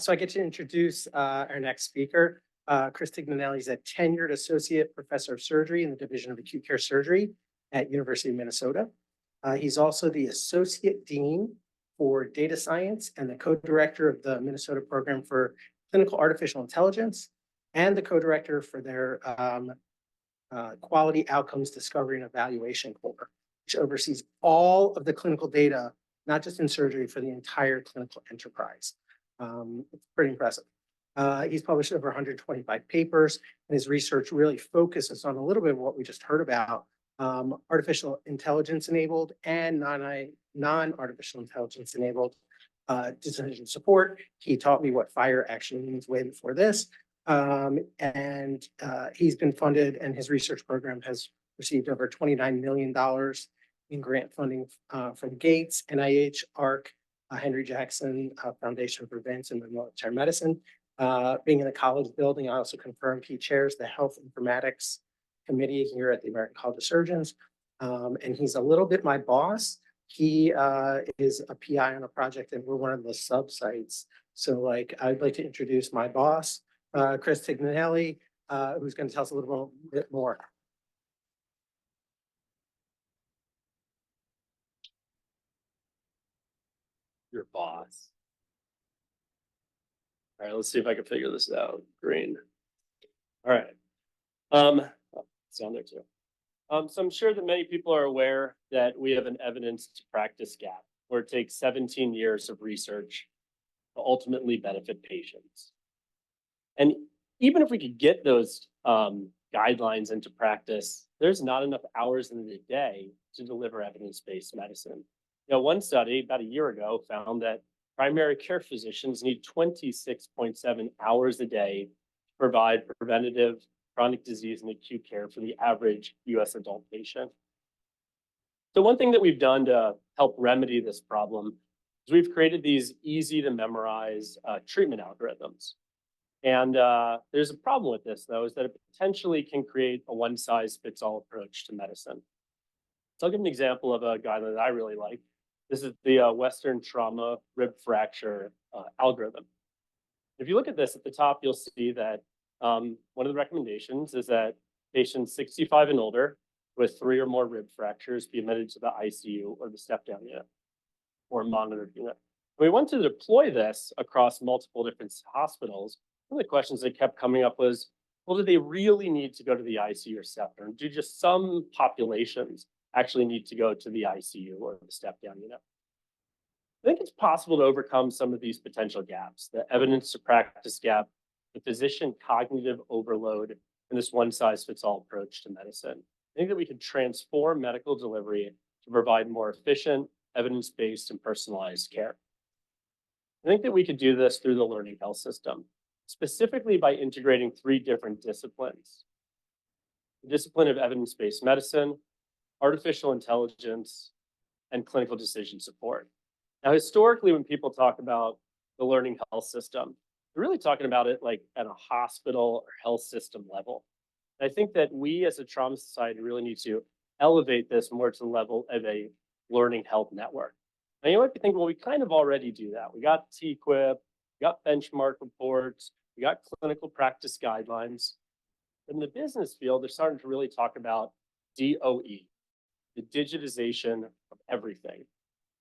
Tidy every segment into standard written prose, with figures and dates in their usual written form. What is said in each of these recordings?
So I get to introduce our next speaker. Chris Tignanelli is a tenured associate professor of surgery in the Division of Acute Care Surgery at University of Minnesota. He's also the associate dean for data science and the co-director of the Minnesota program for clinical artificial intelligence and the co-director for their quality outcomes discovery and evaluation core, which oversees all of the clinical data, not just in surgery, for the entire clinical enterprise. It's pretty impressive. He's published over 125 papers, and his research really focuses on a little bit of what we just heard about, artificial intelligence enabled and non-artificial intelligence enabled decision support. He taught me what FIRE actually means way before this. He's been funded, and his research program has received over $29 million in grant funding from Gates, NIH, ARC, Henry Jackson Foundation for Advanced and Military Medicine. Being in the college building, I also confirmed he chairs the Health Informatics Committee here at the American College of Surgeons. And he's a little bit my boss. He is a PI on a project, and we're one of the sub-sites. So I'd like to introduce my boss, Chris Tignanelli, who's going to tell us a little bit more. Your boss. All right, let's see if I can figure this out. Green. All right. It's on there too. So I'm sure that many people are aware that we have an evidence to practice gap, where it takes 17 years of research to ultimately benefit patients. And even if we could get those guidelines into practice, there's not enough hours in the day to deliver evidence-based medicine. One study about a year ago found that primary care physicians need 26.7 hours a day to provide preventative chronic disease and acute care for the average US adult patient. So one thing that we've done to help remedy this problem is we've created these easy to memorize treatment algorithms. And there's a problem with this, though, is that it potentially can create a one-size-fits-all approach to medicine. So I'll give an example of a guideline that I really like. This is the Western Trauma Rib Fracture algorithm. If you look at this at the top, you'll see that one of the recommendations is that patients 65 and older with 3 or more rib fractures be admitted to the ICU or the step-down unit or monitored unit. We want to deploy this across multiple different hospitals. One of the questions that kept coming up was, well, do they really need to go to the ICU or step-down? Do just some populations actually need to go to the ICU or the step-down unit? I think it's possible to overcome some of these potential gaps, the evidence to practice gap, the physician cognitive overload, and this one-size-fits-all approach to medicine. I think that we could transform medical delivery to provide more efficient, evidence-based, and personalized care. I think that we could do this through the learning health system, specifically by integrating 3 different disciplines: the discipline of evidence-based medicine, artificial intelligence, and clinical decision support. Now, historically, when people talk about the learning health system, they're really talking about it like at a hospital or health system level. And I think that we as a trauma society really need to elevate this more to the level of a learning health network. Now, you might be thinking, well, we kind of already do that. We got TQIP, we got benchmark reports, we got clinical practice guidelines. In the business field, they're starting to really talk about DOE, the digitization of everything.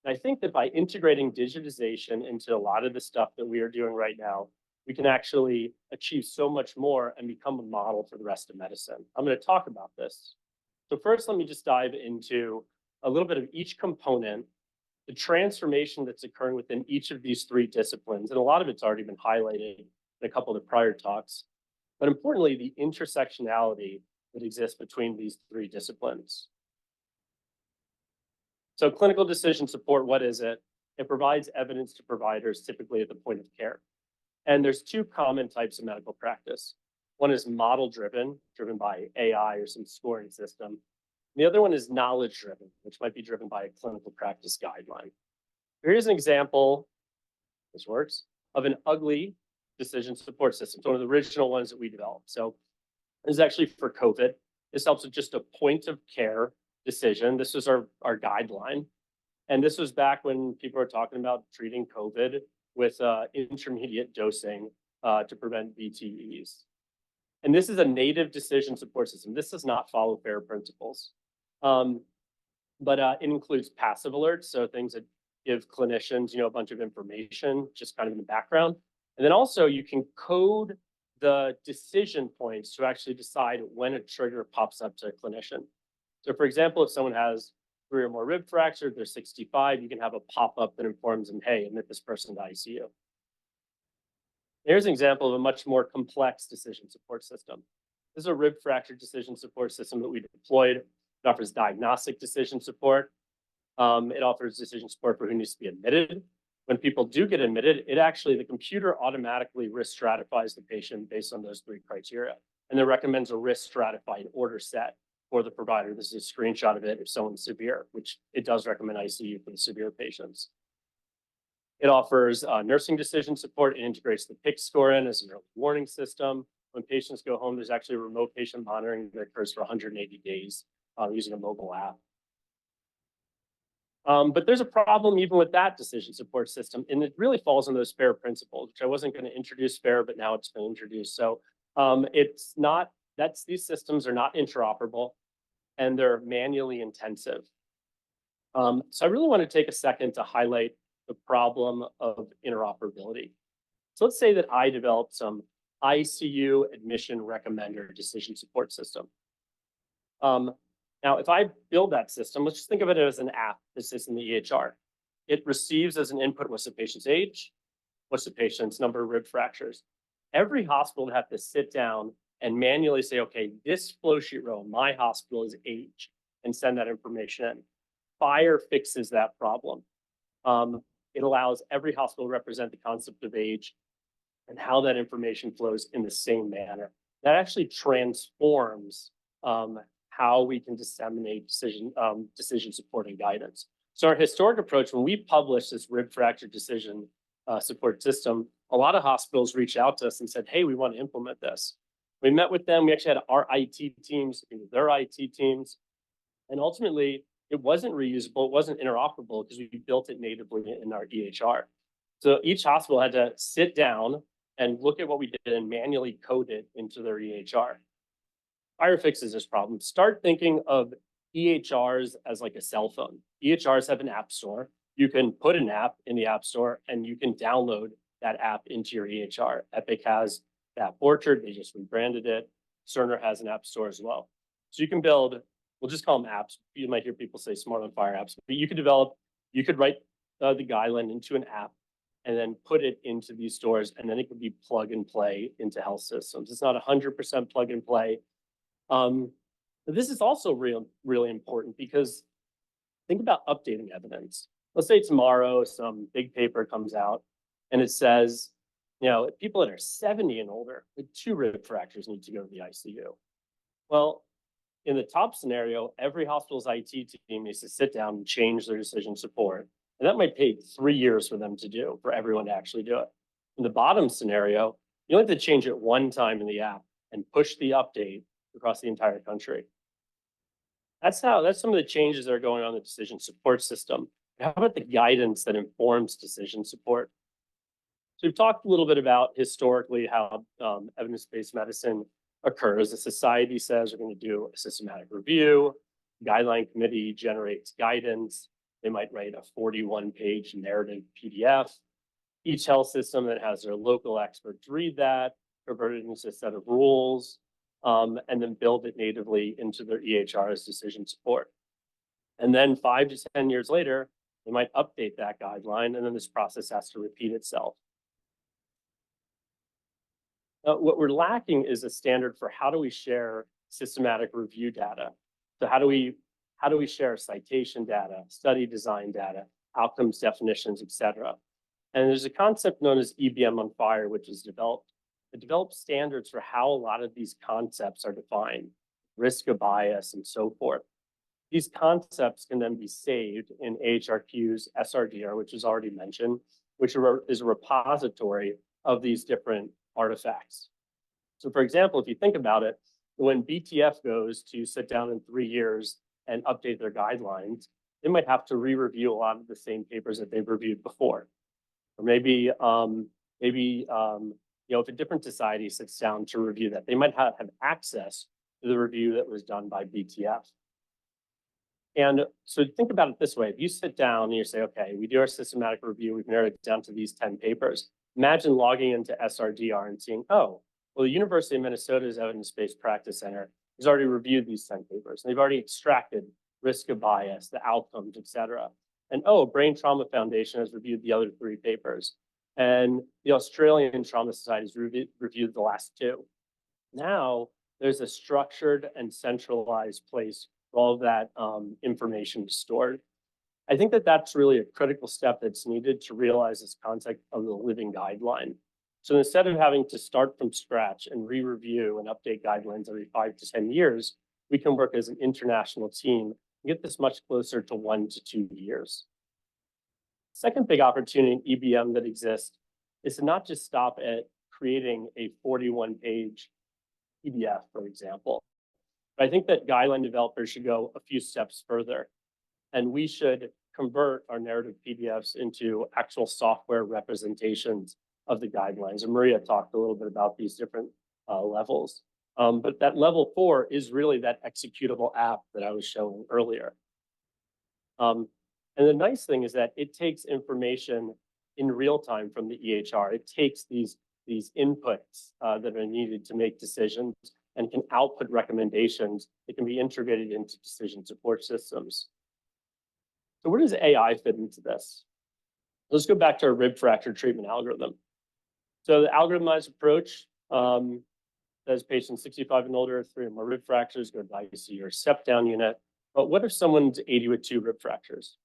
And I think that by integrating digitization into a lot of the stuff that we are doing right now, we can actually achieve so much more and become a model for the rest of medicine. I'm going to talk about this. So first, let me just dive into a little bit of each component, the transformation that's occurring within each of these 3 disciplines. And a lot of it's already been highlighted in a couple of the prior talks. But importantly, the intersectionality that exists between these 3 disciplines. So clinical decision support, what is it? It provides evidence to providers, typically at the point of care. And there's 2 common types of medical practice. One is model-driven, driven by AI or some scoring system. And the other one is knowledge-driven, which might be driven by a clinical practice guideline. Here's an example, this works, of an ugly decision support system. It's one of the original ones that we developed. So this is actually for COVID. This helps with just a point of care decision. This was our guideline. And this was back when people were talking about treating COVID with intermediate dosing to prevent VTEs. And this is a native decision support system. This does not follow FAIR principles. But it includes passive alerts, so things that give clinicians, a bunch of information just kind of in the background. And then also you can code the decision points to actually decide when a trigger pops up to a clinician. So for example, if someone has 3 or more rib fractures, they're 65, you can have a pop-up that informs them, hey, admit this person to ICU. Here's an example of a much more complex decision support system. This is a rib fracture decision support system that we deployed. It offers diagnostic decision support. It offers decision support for who needs to be admitted. When people do get admitted, the computer automatically risk stratifies the patient based on those 3 criteria. And then recommends a risk stratified order set for the provider. This is a screenshot of it if someone's severe, which it does recommend ICU for the severe patients. It offers nursing decision support. It integrates the PIC score in as an early warning system. When patients go home, there's actually remote patient monitoring that occurs for 180 days using a mobile app. But there's a problem even with that decision support system, and it really falls on those FAIR principles, which I wasn't going to introduce FAIR, but now it's been introduced. So these systems are not interoperable, and they're manually intensive. So I really want to take a second to highlight the problem of interoperability. So let's say that I developed some ICU admission recommender decision support system. Now, if I build that system, let's just think of it as an app that sits in the EHR. It receives as an input what's the patient's age, what's the patient's number of rib fractures. Every hospital would have to sit down and manually say, okay, this flow sheet row in my hospital is age, and send that information in. FHIR fixes that problem. It allows every hospital to represent the concept of age and how that information flows in the same manner. That actually transforms how we can disseminate decision supporting guidance. So our historic approach, when we published this rib fracture decision support system, a lot of hospitals reached out to us and said, hey, we want to implement this. We met with them. We actually had our IT teams, their IT teams. And ultimately, it wasn't reusable. It wasn't interoperable because we built it natively in our EHR. So each hospital had to sit down and look at what we did and manually code it into their EHR. FHIR fixes this problem. Start thinking of EHRs as like a cell phone. EHRs have an app store. You can put an app in the app store and you can download that app into your EHR. Epic has App Orchard. They just rebranded it. Cerner has an app store as well. So you can build, we'll just call them apps. You might hear people say Smart on FHIR apps, but you could write the guideline into an app and then put it into these stores, and then it could be plug and play into health systems. It's not 100% plug and play. This is also really important because think about updating evidence. Let's say tomorrow some big paper comes out and it says, people that are 70 and older with 2 rib fractures need to go to the ICU. Well, in the top scenario, every hospital's IT team needs to sit down and change their decision support. And that might take 3 years for them to do, for everyone to actually do it. In the bottom scenario, you only have to change it one time in the app and push the update across the entire country. That's some of the changes that are going on in the decision support system. How about the guidance that informs decision support? So we've talked a little bit about historically how evidence-based medicine occurs. The society says we're going to do a systematic review. Guideline committee generates guidance. They might write a 41-page narrative PDF. Each health system that has their local experts read that, convert it into a set of rules, and then build it natively into their EHR as decision support. And then 5 to 10 years later, they might update that guideline, and then this process has to repeat itself. What we're lacking is a standard for how do we share systematic review data. So how do we share citation data, study design data, outcomes definitions, et cetera. And there's a concept known as EBM on FHIR, which is developed. It develops standards for how a lot of these concepts are defined, risk of bias, and so forth. These concepts can then be saved in AHRQ's SRDR, which is already mentioned, which is a repository of these different artifacts. So for example, if you think about it, when BTF goes to sit down in 3 years and update their guidelines, they might have to re-review a lot of the same papers that they've reviewed before. Or maybe, if a different society sits down to review that, they might have access to the review that was done by BTF. And so think about it this way. If you sit down and you say, okay, we do our systematic review, we've narrowed it down to these 10 papers. Imagine logging into SRDR and seeing, oh, well, the University of Minnesota's Evidence-Based Practice Center has already reviewed these 10 papers. And they've already extracted risk of bias, the outcomes, et cetera. And oh, Brain Trauma Foundation has reviewed the other 3 papers. And the Australian Trauma Society has reviewed the last 2. Now, there's a structured and centralized place where all of that information is stored. I think that that's really a critical step that's needed to realize this concept of the living guideline. So instead of having to start from scratch and re-review and update guidelines every 5 to 10 years, we can work as an international team and get this much closer to 1 to 2 years. Second big opportunity in EBM that exists is to not just stop at creating a 41-page PDF, for example. But I think that guideline developers should go a few steps further, and we should convert our narrative PDFs into actual software representations of the guidelines. And Maria talked a little bit about these different levels. But that level 4 is really that executable app that I was showing earlier. And the nice thing is that it takes information in real time from the EHR. It takes these inputs that are needed to make decisions and can output recommendations that can be integrated into decision support systems. So where does AI fit into this? Let's go back to our rib fracture treatment algorithm. So the algorithmized approach says patients 65 and older, 3 or more rib fractures, go to the ICU or step-down unit. But what if someone's 80 with 2 rib fractures?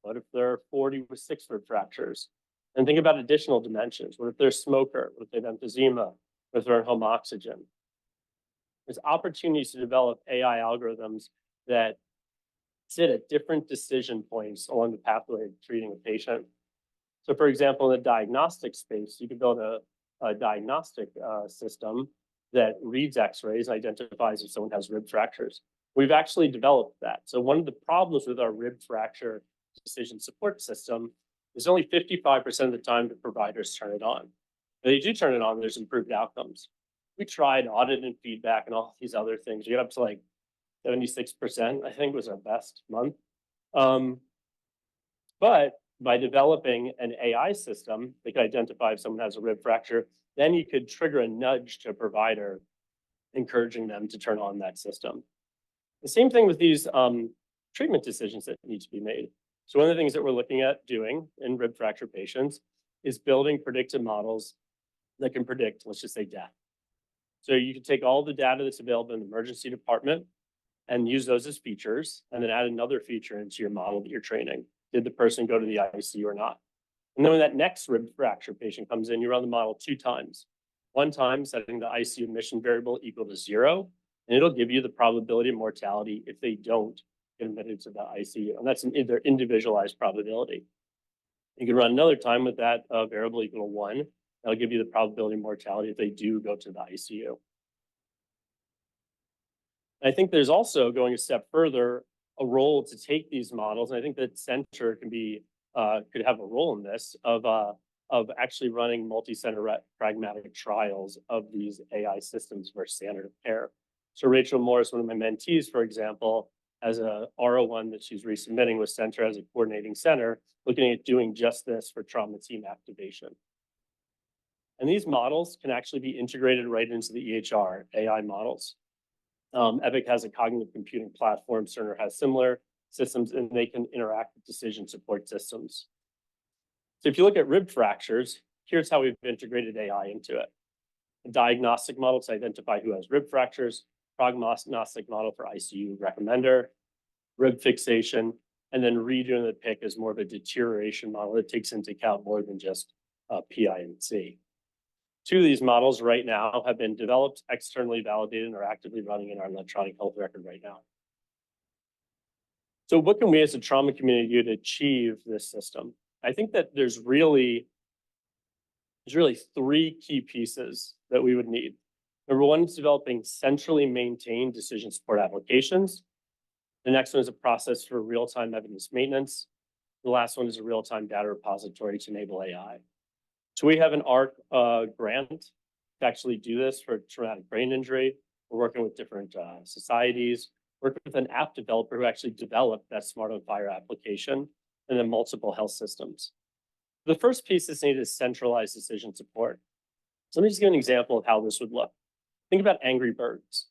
What if they're 40 with 6 rib fractures? And think about additional dimensions. What if they're a smoker? What if they have emphysema? What if they're on home oxygen? There's opportunities to develop AI algorithms that sit at different decision points along the pathway of treating a patient. So for example, in the diagnostic space, you could build a diagnostic system that reads x-rays and identifies if someone has rib fractures. We've actually developed that. So one of the problems with our rib fracture decision support system is only 55% of the time the providers turn it on. When they do turn it on, there's improved outcomes. We tried audit and feedback and all these other things. We got up to like 76%, I think was our best month. But by developing an AI system that could identify if someone has a rib fracture, then you could trigger a nudge to a provider, encouraging them to turn on that system. The same thing with these treatment decisions that need to be made. So one of the things that we're looking at doing in rib fracture patients is building predictive models that can predict, let's just say, death. So you can take all the data that's available in the emergency department and use those as features, and then add another feature into your model that you're training. Did the person go to the ICU or not? And then when that next rib fracture patient comes in, you run the model 2 times. 1 time setting the ICU admission variable equal to 0, and it'll give you the probability of mortality if they don't get admitted to the ICU. And that's their individualized probability. You can run another time with that variable equal to 1. That'll give you the probability of mortality if they do go to the ICU. And I think there's also, going a step further, a role to take these models, and I think that center can be could have a role in this of actually running multi-center pragmatic trials of these AI systems versus standard of care. So Rachel Morris, one of my mentees, for example, has a R01 that she's resubmitting with Center as a coordinating center, looking at doing just this for trauma team activation. And these models can actually be integrated right into the EHR AI models. Epic has a cognitive computing platform, Cerner has similar systems, and they can interact with decision support systems. So if you look at rib fractures, here's how we've integrated AI into it. A diagnostic model to identify who has rib fractures, prognostic model for ICU recommender, rib fixation, and then redoing the PIC as more of a deterioration model that takes into account more than just PI and C. 2 of these models right now have been developed, externally validated, and are actively running in our electronic health record right now. So what can we as a trauma community do to achieve this system? I think that there's really 3 key pieces that we would need. Number 1 is developing centrally maintained decision support applications. The next one is a process for real-time evidence maintenance. The last one is a real-time data repository to enable AI. So we have an ARC grant to actually do this for traumatic brain injury. We're working with different societies, working with an app developer who actually developed that Smart on Fire application, and then multiple health systems. The first piece that's needed is centralized decision support. So let me just give an example of how this would look. Think about Angry Birds.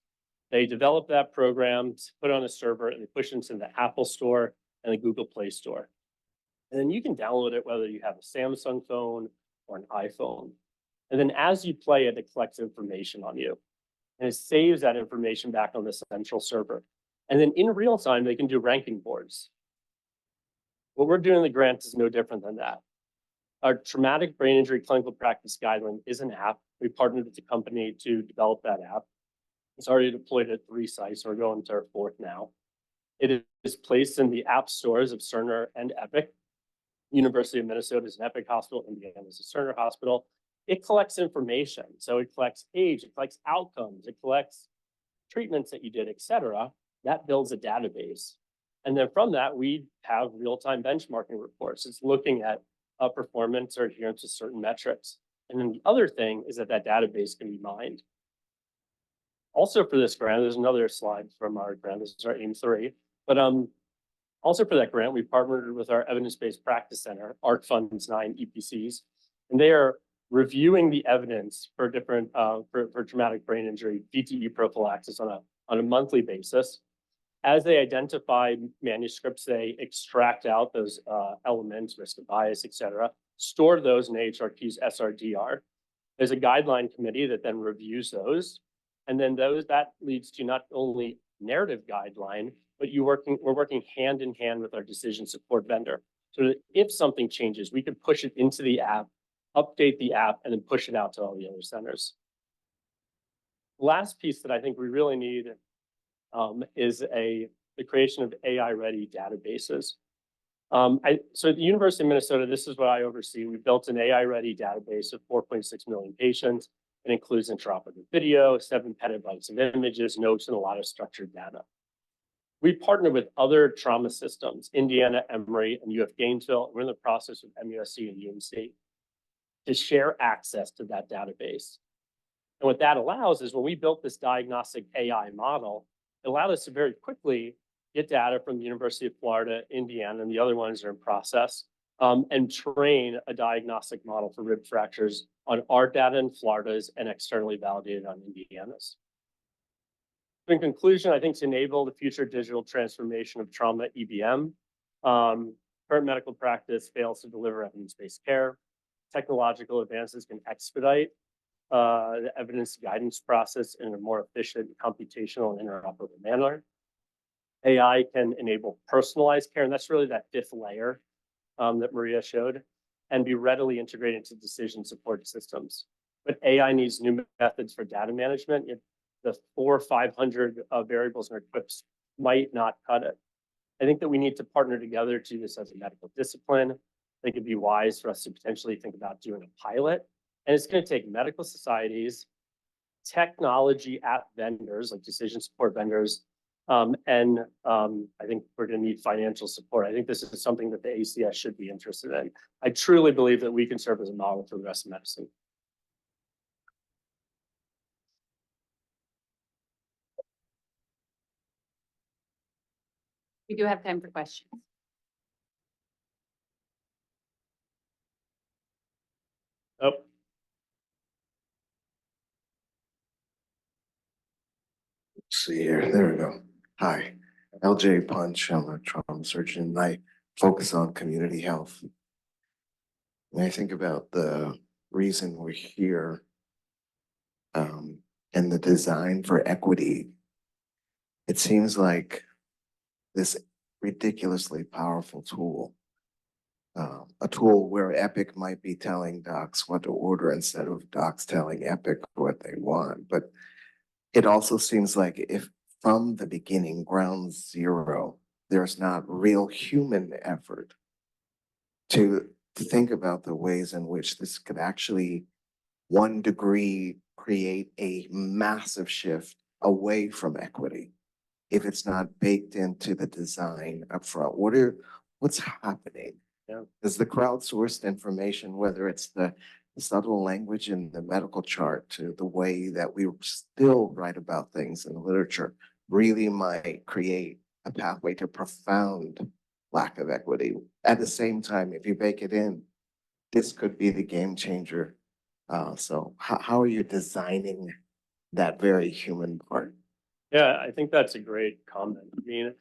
They developed that program, put it on a server, and they push it into the Apple Store and the Google Play Store. And then you can download it whether you have a Samsung phone or an iPhone. And then as you play it, it collects information on you. And it saves that information back on the central server. And then in real time, they can do ranking boards. What we're doing in the grant is no different than that. Our traumatic brain injury clinical practice guideline is an app. We partnered with the company to develop that app. It's already deployed at 3 sites. We're going to our 4th now. It is placed in the app stores of Cerner and Epic. University of Minnesota is an Epic hospital. Indiana is a Cerner hospital. It collects information. So it collects age, it collects outcomes, it collects treatments that you did, et cetera. That builds a database. And then from that, we have real-time benchmarking reports. It's looking at performance or adherence to certain metrics. And then the other thing is that that database can be mined. Also for this grant, there's another slide from our grant. This is our AIM 3. But also for that grant, we partnered with our evidence-based practice center, ARC Funds 9 EPCs, and they are reviewing the evidence for different for traumatic brain injury, VTE prophylaxis on a monthly basis. As they identify manuscripts, they extract out those elements, risk of bias, et cetera, store those in AHRQ's SRDR. There's a guideline committee that then reviews those. And then that leads to not only narrative guideline, but we're working hand in hand with our decision support vendor. So that if something changes, we can push it into the app, update the app, and then push it out to all the other centers. The last piece that I think we really need is the creation of AI-ready databases. So at the University of Minnesota, this is what I oversee. We built an AI-ready database of 4.6 million patients. It includes interoperative video, 7 petabytes of images, notes, and a lot of structured data. We partner with other trauma systems, Indiana, Emory, and UF Gainesville. We're in the process with MUSC and UMC to share access to that database. And what that allows is when we built this diagnostic AI model, it allowed us to very quickly get data from the University of Florida, Indiana, and the other ones are in process, and train a diagnostic model for rib fractures on our data in Florida's and externally validated on Indiana's. In conclusion, I think to enable the future digital transformation of trauma EBM, current medical practice fails to deliver evidence-based care. Technological advances can expedite the evidence guidance process in a more efficient, computational, and interoperable manner. AI can enable personalized care, and that's really that 5th layer that Maria showed, and be readily integrated into decision support systems. But AI needs new methods for data management. The 400 or 500 variables in our QIPs might not cut it. I think that we need to partner together to do this as a medical discipline. I think it'd be wise for us to potentially think about doing a pilot. And it's going to take medical societies, technology app vendors, like decision support vendors, and I think we're going to need financial support. I think this is something that the ACS should be interested in. I truly believe that we can serve as a model for the rest of medicine. We do have time for questions. Oh. Let's see here, there we go. Hi, LJ Punch, I'm a trauma surgeon, and I focus on community health. When I think about the reason we're here, and the design for equity, it seems like this ridiculously powerful tool, a tool where Epic might be telling docs what to order instead of docs telling Epic what they want. But it also seems like if from the beginning, ground zero, there's not real human effort to think about the ways in which this could actually 1 degree create a massive shift away from equity if it's not baked into the design up front. What's happening? Yeah. Because the crowdsourced information, whether it's the subtle language in the medical chart to the way that we still write about things in literature, really might create a pathway to profound lack of equity. At the same time, if you bake it in, this could be the game changer. So how are you designing that very human part? Yeah, I think that's a great comment. I mean,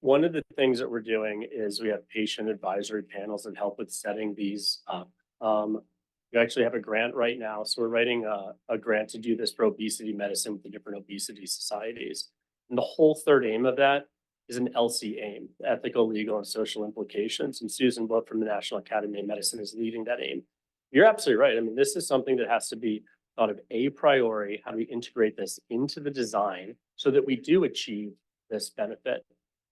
one of the things that we're doing is we have patient advisory panels that help with setting these up. We actually have a grant right now, so we're writing a grant to do this for obesity medicine with the different obesity societies. And the whole third aim of that is an LC aim, ethical, legal, and social implications. And Susan Blood from the National Academy of Medicine is leading that aim. You're absolutely right. I mean, this is something that has to be thought of a priori. How do we integrate this into the design so that we do achieve this benefit?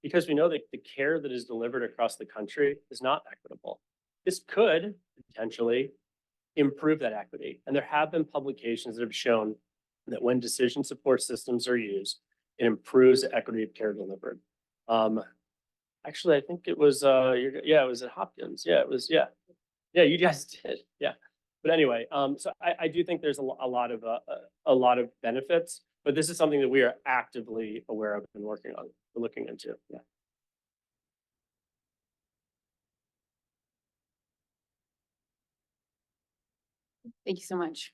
Because we know that the care that is delivered across the country is not equitable. This could potentially improve that equity. And there have been publications that have shown that when decision support systems are used, it improves the equity of care delivered. Actually, I think it was, it was at Hopkins. Yeah, it was, yeah, you guys did. Yeah. But anyway, so I do think there's a lot of benefits, but this is something that we are actively aware of and working on, looking into. Yeah. Thank you so much.